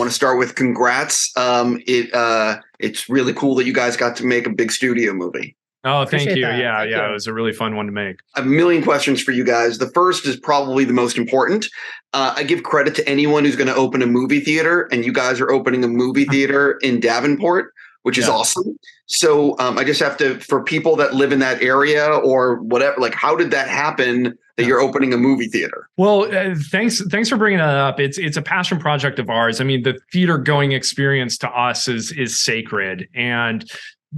want to start with congrats. It's really cool that you guys got to make a big studio movie. Oh, thank you. That. Yeah, Thank yeah. you. It was a really fun one to make. A million questions for you guys. The first is probably the most important. I give credit to anyone who's going to open a movie theater, and you guys are opening a movie theater in Davenport, which is awesome. So I just have to, for people that live in that area or whatever, like, how did that happen that you're opening a movie theater? Well, thanks for bringing that up. It's a passion project of ours. I mean, the theater going experience to us is sacred, and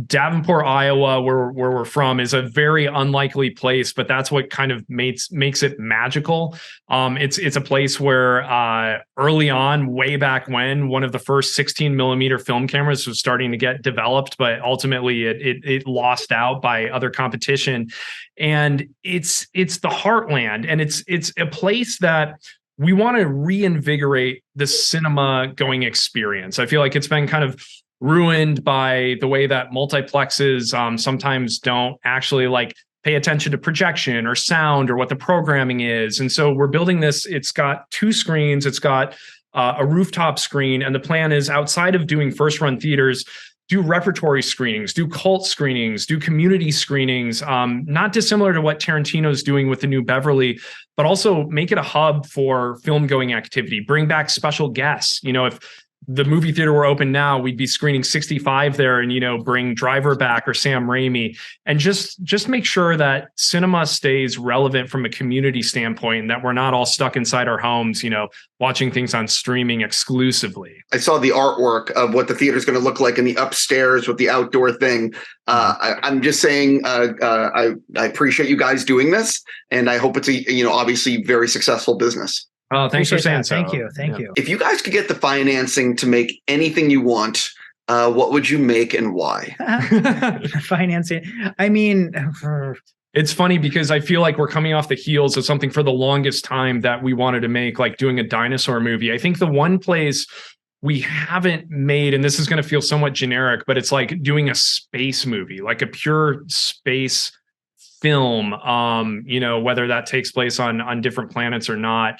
Davenport, Iowa, where we're from, is a very unlikely place, but that's what kind of makes it magical. It's a place where early on, way back when, one of the first 16 millimeter film cameras was starting to get developed, but ultimately it lost out by other competition. And it's the heartland, and it's a place that we want to reinvigorate the cinema going experience. I feel like it's been kind of ruined by the way that multiplexes sometimes don't actually like pay attention to projection or sound or what the programming is. And so we're building this. It's got 2 screens. It's got a rooftop screen. And the plan is, outside of doing first run theaters, do repertory screenings, do cult screenings, do community screenings, not dissimilar to what Tarantino's doing with the new Beverly, but also make it a hub for film going activity, bring back special guests. You know, if the movie theater were open now, we'd be screening 65 there, and, you know, bring Driver back or Sam Raimi, and just make sure that cinema stays relevant from a community standpoint, and that we're not all stuck inside our homes, you know, watching things on streaming exclusively. I saw the artwork of what the theater is going to look like in the upstairs with the outdoor thing. I'm just saying, I appreciate you guys doing this, and I hope it's a, you know, obviously very successful business. Oh, thanks for saying so. Thank you. Thank you. If you guys could get the financing to make anything you want, what would you make and why? Financing. I mean, it's funny because I feel like we're coming off the heels of something for the longest time that we wanted to make, like doing a dinosaur movie. I think the one place we haven't made, and this is going to feel somewhat generic, but it's like doing a space movie, like a pure space film, you know, whether that takes place on different planets or not.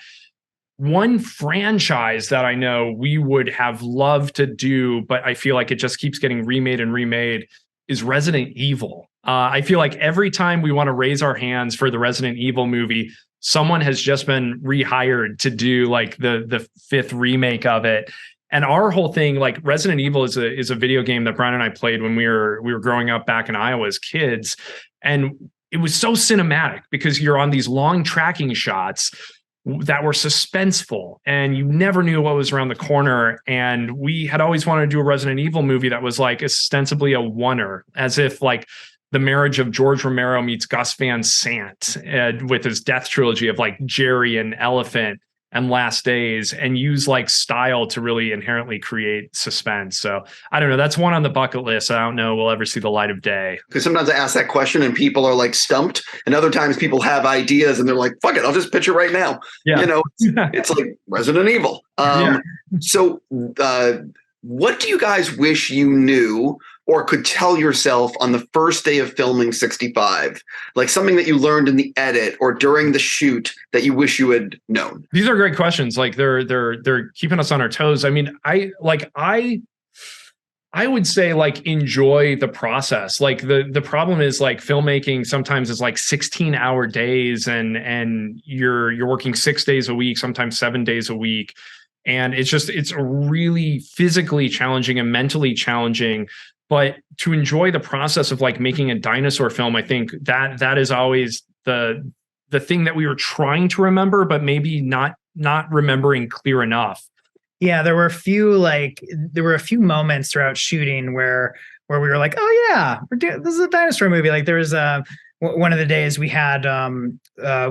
One franchise that I know we would have loved to do, but I feel like it just keeps getting remade and remade, is Resident Evil. I feel like every time we want to raise our hands for the Resident Evil movie, someone has just been rehired to do like the 5th remake of it. And our whole thing, like, Resident Evil is a video game that Brian and I played when we were growing up back in Iowa as kids. And it was so cinematic because you're on these long tracking shots that were suspenseful, and you never knew what was around the corner. And we had always wanted to do a Resident Evil movie that was like ostensibly a oneer, as if like the marriage of George Romero meets Gus Van Sant with his Death trilogy of like Jerry and Elephant and Last Days, and use like style to really inherently create suspense. So I don't know. That's one on the bucket list. I don't know we'll ever see the light of day. Because sometimes I ask that question and people are like stumped, and other times people have ideas and they're like, fuck it, I'll just pitch it right now. Yeah. You know, it's like Resident Evil. So what do you guys wish you knew or could tell yourself on the first day of filming 65? Like something that you learned in the edit or during the shoot that you wish you had known? These are great questions. Like they're keeping us on our toes. I mean, I would say, like, enjoy the process. Like the problem is, like, filmmaking sometimes is like 16-hour days, and you're working 6 days a week, sometimes 7 days a week. And it's really physically challenging and mentally challenging. But to enjoy the process of like making a dinosaur film, I think that is always the thing that we were trying to remember, but maybe not remembering clear enough. Yeah, there were a few moments throughout shooting where we were like, oh yeah, this is a dinosaur movie. Like there was one of the days we had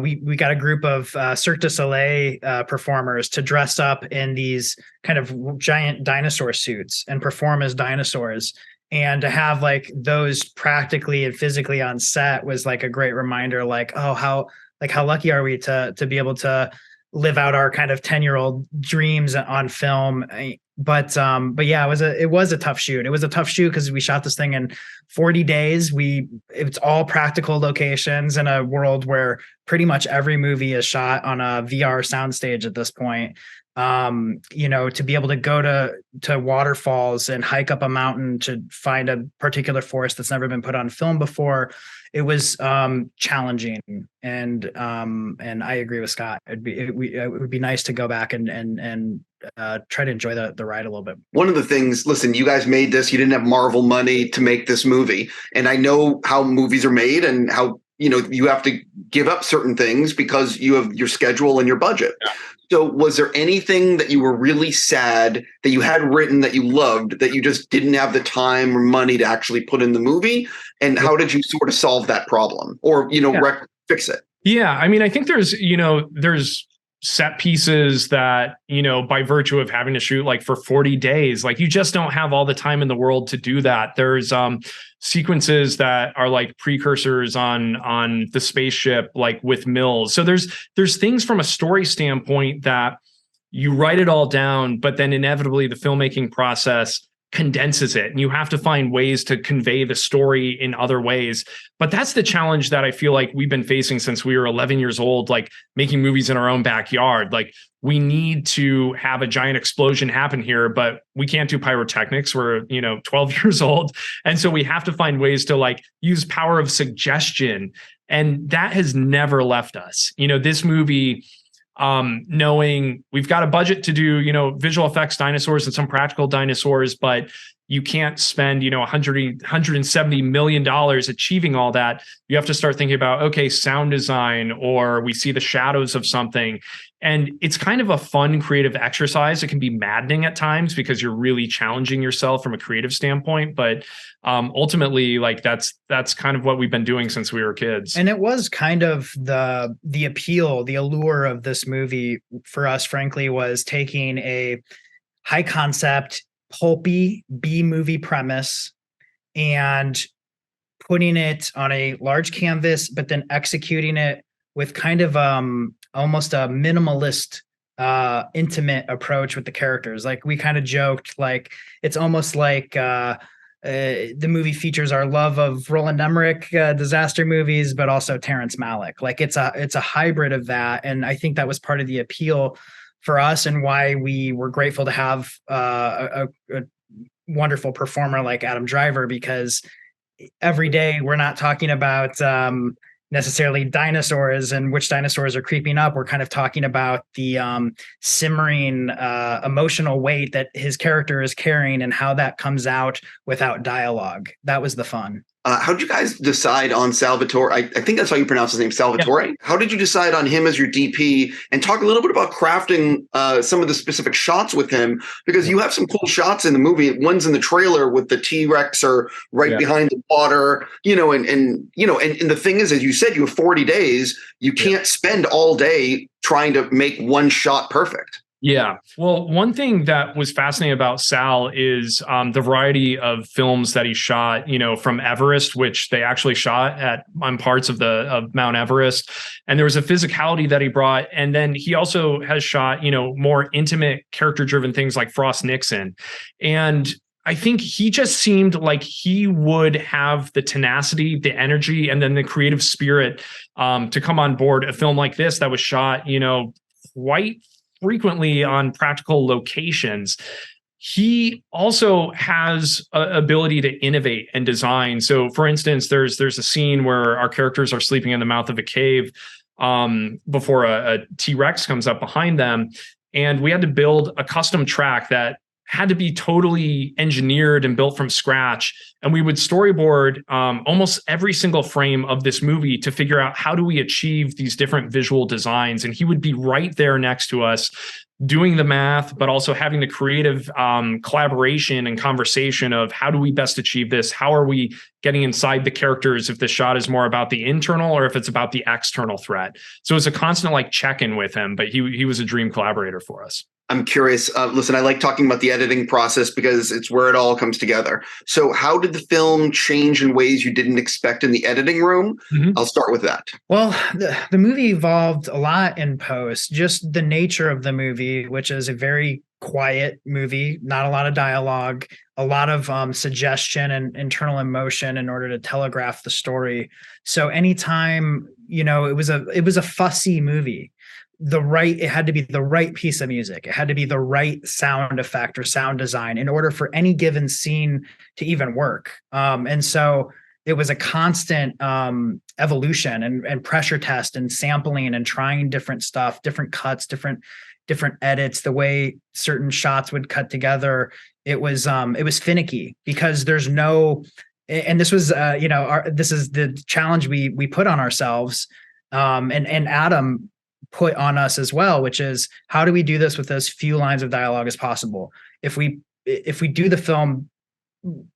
we got a group of Cirque du Soleil performers to dress up in these kind of giant dinosaur suits and perform as dinosaurs. And to have like those practically and physically on set was like a great reminder, like, oh, how lucky are we to be able to live out our kind of 10-year-old dreams on film. But yeah, it was a tough shoot. It was a tough shoot because we shot this thing in 40 days. It's all practical locations in a world where pretty much every movie is shot on a VR soundstage at this point. To be able to go to waterfalls and hike up a mountain to find a particular forest that's never been put on film before, it was challenging. And I agree with Scott. It would be nice to go back and try to enjoy the ride a little bit. One of the things, listen, you guys made this, you didn't have Marvel money to make this movie. And I know how movies are made and how, you have to give up certain things because you have your schedule and your budget. Yeah. So was there anything that you were really sad that you had written that you loved that you just didn't have the time or money to actually put in the movie? And how did you sort of solve that problem or, fix it? Yeah. I mean, I think there's set pieces that, by virtue of having to shoot like for 40 days, like you just don't have all the time in the world to do that. There's sequences that are like precursors on the spaceship, like with Mills. So there's things from a story standpoint that you write it all down, but then inevitably the filmmaking process condenses it and you have to find ways to convey the story in other ways. But that's the challenge that I feel like we've been facing since we were 11 years old, like making movies in our own backyard. Like we need to have a giant explosion happen here, but we can't do pyrotechnics. We're, 12 years old. And so we have to find ways to like use power of suggestion. And that has never left us. This movie, knowing we've got a budget to do, visual effects dinosaurs and some practical dinosaurs, but you can't spend, $170 million achieving all that. You have to start thinking about, okay, sound design, or we see the shadows of something. And it's kind of a fun creative exercise. It can be maddening at times because you're really challenging yourself from a creative standpoint. But ultimately, like that's kind of what we've been doing since we were kids. And it was kind of the appeal, the allure of this movie for us, frankly, was taking a high concept, pulpy B-movie premise and putting it on a large canvas, but then executing it with kind of almost a minimalist, intimate approach with the characters. Like we kind of joked, like it's almost like the movie features our love of Roland Emmerich disaster movies, but also Terrence Malick. Like it's a hybrid of that, and I think that was part of the appeal for us and why we were grateful to have a wonderful performer like Adam Driver, because every day we're not talking about necessarily dinosaurs and which dinosaurs are creeping up. We're kind of talking about the simmering emotional weight that his character is carrying and how that comes out without dialogue. That was the fun. How did you guys decide on Salvatore? I think that's how you pronounce his name, Salvatore. Yeah. How did you decide on him as your DP? And talk a little bit about crafting some of the specific shots with him, because you have some cool shots in the movie. One's in the trailer with the T-Rex or right behind the water, and the thing is, as you said, you have 40 days. You can't spend all day trying to make one shot perfect. Yeah. Well, one thing that was fascinating about Sal is the variety of films that he shot, from Everest, which they actually shot on parts of Mount Everest. And there was a physicality that he brought. And then he also has shot, more intimate character driven things like Frost Nixon. And I think he just seemed like he would have the tenacity, the energy, and then the creative spirit to come on board a film like this that was shot, quite frequently on practical locations. He also has an ability to innovate and design. So for instance, there's a scene where our characters are sleeping in the mouth of a cave before a T-Rex comes up behind them. And we had to build a custom track that had to be totally engineered and built from scratch. And we would storyboard almost every single frame of this movie to figure out how do we achieve these different visual designs. And he would be right there next to us doing the math, but also having the creative collaboration and conversation of how do we best achieve this? How are we getting inside the characters if the shot is more about the internal or if it's about the external threat? So it's a constant check-in with him, but he was a dream collaborator for us. I'm curious. Listen, I like talking about the editing process because it's where it all comes together. So how did the film change in ways you didn't expect in the editing room? I'll start with that. Well, the movie evolved a lot in post, just the nature of the movie, which is a very quiet movie, not a lot of dialogue, a lot of suggestion and internal emotion in order to telegraph the story. So anytime, it was a fussy movie. It had to be the right piece of music. It had to be the right sound effect or sound design in order for any given scene to even work. And so it was a constant evolution and pressure test and sampling and trying different stuff, different cuts, different edits, the way certain shots would cut together. It was finicky because there's no, and this was, this is the challenge we put on ourselves. And Adam put on us as well, which is how do we do this with as few lines of dialogue as possible? If we do the film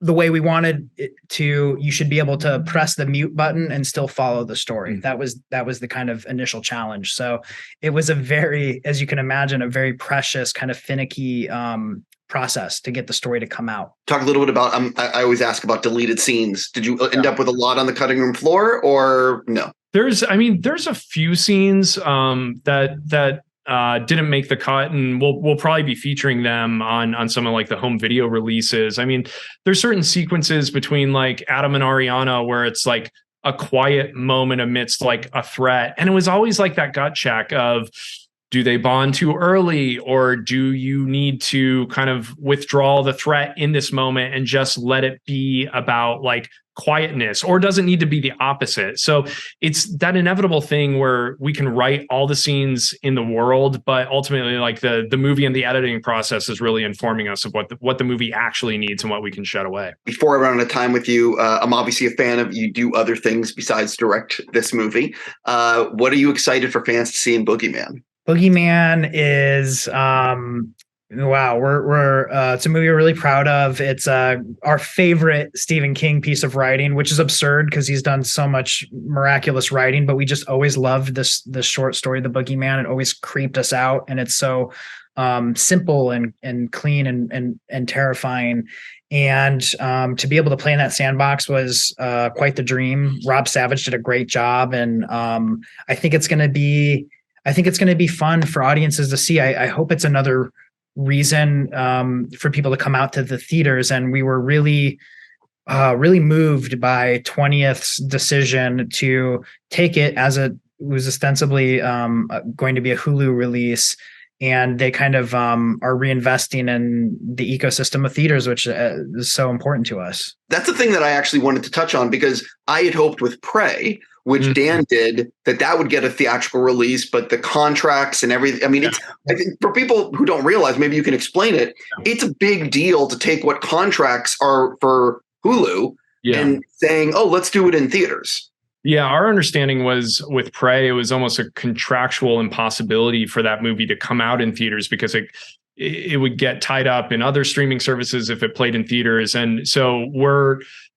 the way we wanted it to, you should be able to press the mute button and still follow the story. That was the kind of initial challenge. So it was a very, as you can imagine, a very precious kind of finicky process to get the story to come out. Talk a little bit about, I always ask about deleted scenes. Did you end up with a lot on the cutting room floor or no? There's a few scenes that didn't make the cut, and we'll probably be featuring them on some of like the home video releases. I mean, there's certain sequences between like Adam and Ariana where it's like a quiet moment amidst like a threat, and it was always like that gut check of, do they bond too early, or do you need to kind of withdraw the threat in this moment and just let it be about like quietness, or does it need to be the opposite? So it's that inevitable thing where we can write all the scenes in the world, but ultimately like the movie and the editing process is really informing us of what the movie actually needs and what we can shed away. Before I run out of time with you, I'm obviously a fan of you do other things besides direct this movie. What are you excited for fans to see in Boogeyman? Boogeyman is wow, we're it's a movie we're really proud of. It's our favorite Stephen King piece of writing, which is absurd because he's done so much miraculous writing, but we just always loved this short story, The Boogeyman. It always creeped us out, and it's so simple and clean and terrifying. And to be able to play in that sandbox was quite the dream. Rob Savage did a great job, and I think it's going to be fun for audiences to see. I hope it's another reason for people to come out to the theaters. And we were really moved by 20th's decision to take it as it was ostensibly going to be a Hulu release. And they kind of are reinvesting in the ecosystem of theaters, which is so important to us. That's the thing that I actually wanted to touch on, because I had hoped with Prey, which Dan did, that would get a theatrical release, but the contracts and everything. I mean, I think for people who don't realize, maybe you can explain it. It's a big deal to take what contracts are for Hulu and saying, oh, let's do it in theaters. Yeah, our understanding was with Prey, it was almost a contractual impossibility for that movie to come out in theaters because it would get tied up in other streaming services if it played in theaters. And so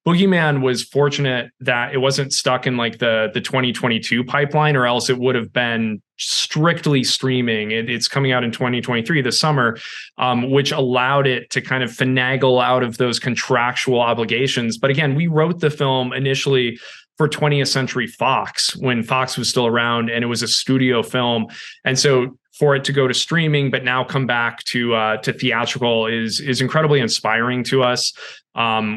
Boogeyman was fortunate that it wasn't stuck in like the 2022 pipeline, or else it would have been strictly streaming. It's coming out in 2023 this summer, which allowed it to kind of finagle out of those contractual obligations. But again, we wrote the film initially for 20th Century Fox when Fox was still around, and it was a studio film. And so for it to go to streaming, but now come back to theatrical is incredibly inspiring to us.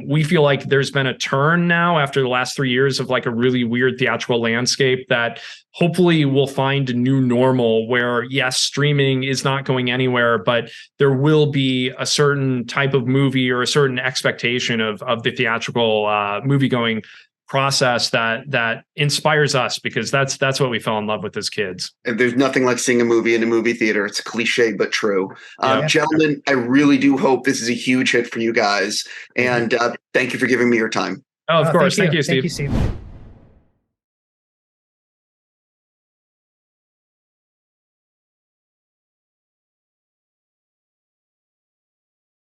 We feel like there's been a turn now after the last 3 years of like a really weird theatrical landscape that hopefully we'll find a new normal where, yes, streaming is not going anywhere, but there will be a certain type of movie or a certain expectation of the theatrical movie going process that inspires us, because that's what we fell in love with as kids. And there's nothing like seeing a movie in a movie theater. It's cliche but true. Gentlemen, I really do hope this is a huge hit for you guys, and thank you for giving me your time. Oh, of course. Thank you, Steve. Thank you, Steve.